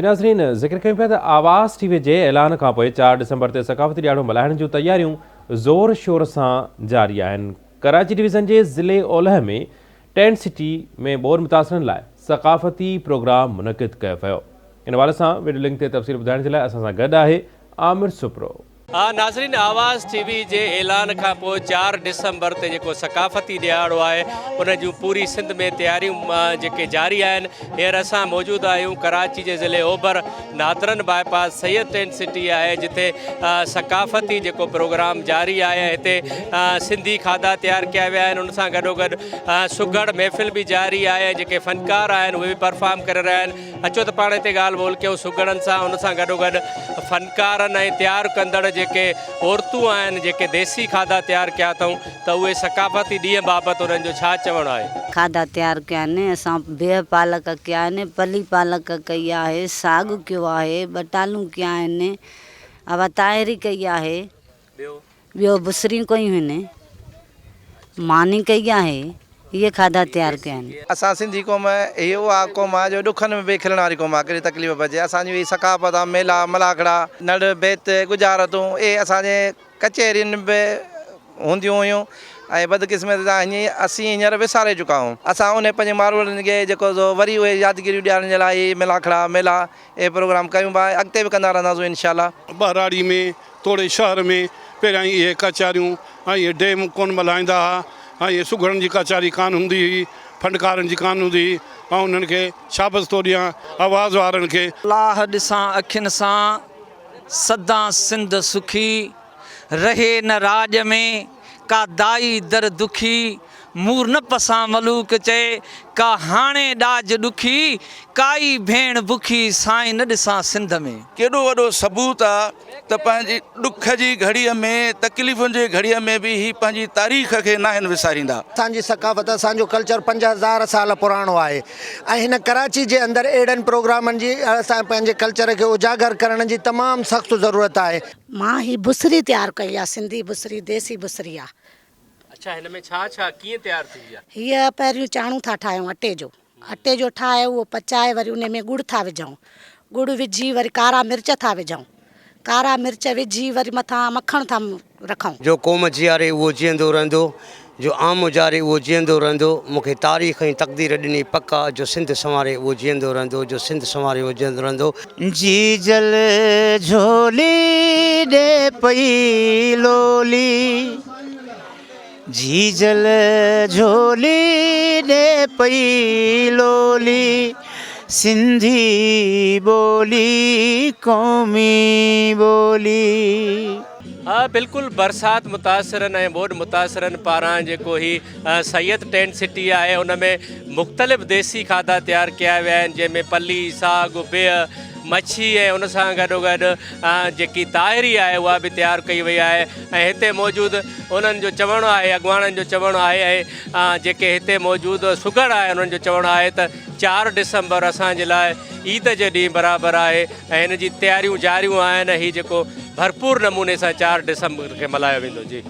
नाज़रीन ज़िक्र कयूं पिया त आवाज़ टीवी जे ऐलान खां पोइ 4 डिसंबर ते सक़ाफ़ती ॾियारो मल्हाइण जूं तयारियूं ज़ोर शोर सां जारी आहिनि। कराची डिवीज़न जे ज़िले ओलह में टेंट सिटी में ॿोर मुतासिरनि लाइ सक़ाफ़ती प्रोग्राम मुनक़िद कयो वियो। इन हवाले सां वीडियो लिंक ते तफ़सील ॿुधाइण जे लाइ असां सां गॾु आहे आमिर सुप्रो। नाज़रीन आवाज़ टीवी जे ऐलान खां पोइ 4 डिसंबर ते जेको सक़ाफ़ती ॾियारो आहे उन जूं पूरी सिंध में तयारियूं जेके जारी आहिनि। हींअर असां मौजूदु आहियूं कराची जे ज़िले ओभर northern bypass Syed tent city आहे, जिथे सक़ाफ़ती जेको प्रोग्राम जारी आहे। हिते सिंधी खाधा तयारु कया विया आहिनि, उन सां गॾोगॾु सुघड़ महफ़िल बि जारी आहे। जेके फ़नकार आहिनि उहे बि परफॉर्म करे रहिया आहिनि। अचो त पाण हिते ॻाल्हि ॿोल कयूं सुघड़नि सां, उन सां गॾोगॾु फ़नकारनि ऐं तयारु कंदड़ जेके औरतूं आहिनि जेके देसी खाधा तयारु कया अथऊं, त उहे सक़ाफ़ती ॾींहं बाबति उन्हनि जो छा चवणु आहे? खाधा तयारु कया आहिनि असां। बिह पालक कया आहिनि, पली पालक कई आहे, साग कयो आहे, बटालू कया आहिनि, अवा ताहिरी कई आहे, ॿियो बुसरियूं कयूं आहिनि, मानी कई आहे। ये खाधा तैयार कया आहिनि। असां सिंधी क़ौम इहो आहे क़ौम आहे जो ॾुखनि में बि खिलण वारी क़ौम आहे। कहिड़ी तकलीफ़ बचे असांजी ही सक़ाफ़त आहे। मेला मलाखड़ा नड़ बेत गुजारतूं इहे असांजे कचहरियुनि में बि हूंदियूं हुयूं ऐं बदकिस्मत सां असीं हींअर विसारे चुका आहियूं। असां उन पंहिंजे माण्हुनि खे जेको वरी उहे यादगिरियूं ॾियारण जे लाइ मलाखड़ा मेला इहे प्रोग्राम कयूं पिया, अॻिते बि कंदा रहंदासीं इंशाअल्लाह। बहराड़ी में थोरे शहर में पहिरियां इहे कचहरियूं ऐं इहे डेम कोन मल्हाईंदा हुआ ऐं इहे सुघड़नि जी कचहरी कान हूंदी हुई, फंडकारनि जी कान हूंदी हुई ऐं उन्हनि खे शाबस थो ॾियां आवाज़ वारनि खे। अलाह ॾिसां अखियुनि सां सदा सिंध सुखी रहे न राज में का दाई दर दुखी मूर न पसां मलूक चए का हाणे ॾाज ॾुखी काई भेण बुखी साईं न ॾिसां सिंध में। केॾो वॾो सबूत आहे त पंहिंजी ॾुख जी घड़ीअ में तकलीफ़ुनि जी घड़ीअ में बि ही पंहिंजी तारीख़ खे न आहिनि विसारींदा। असांजी सक़ाफ़त असांजो कल्चर 5000 साल पुराणो आहे ऐं हिन कराची जे अंदरि अहिड़नि प्रोग्रामनि जी असां पंहिंजे कल्चर खे उजागर करण जी तमामु सख़्तु ज़रूरत आहे। मां ही बुसरी तयारु कई आहे, सिंधी बुसरी, देसी बुसरी आहे। अच्छा, हिन में छा छा कीअं तयारु थींदी आहे? हीअ पहिरियों चाणूं था ठाहियूं अटे जो ठाहे उहो पचाए वरी उन में गुड़ था विझूं, गुड़ विझी वरी कारा मिर्च था विझूं, कारा मिर्च विझी वरी मथां मखण था रखूं। जो क़ौम जीआरे उहो जीअंदो रहंदो, जो आम जारे उहो जीअंदो रहंदो। मूंखे तारीख़ ऐं तक़दीर ॾिनी पका जो सिंध संवारे उहो जीअंदो रहंदो, जो सिंध संवारे उहो जीअंदो रहंदो। जी जल झोली ॾे पई लोली, जी जल झोली ॾे पई लोली, सिंधी बोली क़ौमी बोली। हाँ बिल्कुलु, बरसात मुतासिरनि ऐं ॿोॾि मुतासिरनि पारां जेको ही सैयद टेंट सिटी आहे उन में मुख़्तलिफ़ देसी खाधा तयारु कया विया आहिनि, जंहिंमें पली साग बिह मच्छी ऐं उन सां गॾोगॾु जेकी ताहिरी आहे उहा बि तयारु कई वई आहे। ऐं हिते मौजूदु उन्हनि जो चवणु आहे, अॻवाननि जो चवणु आहे ऐं जेके हिते मौजूदु सुघड़ आहे उन्हनि जो चवणु आहे त 4 डिसंबर असांजे लाइ ईद जे ॾींहुं बराबरि आहे ऐं हिन जी तयारियूं जारियूं आहिनि। हीउ जेको भरपूर नमूने सां 4 डिसंबर खे मल्हायो वेंदो। जी।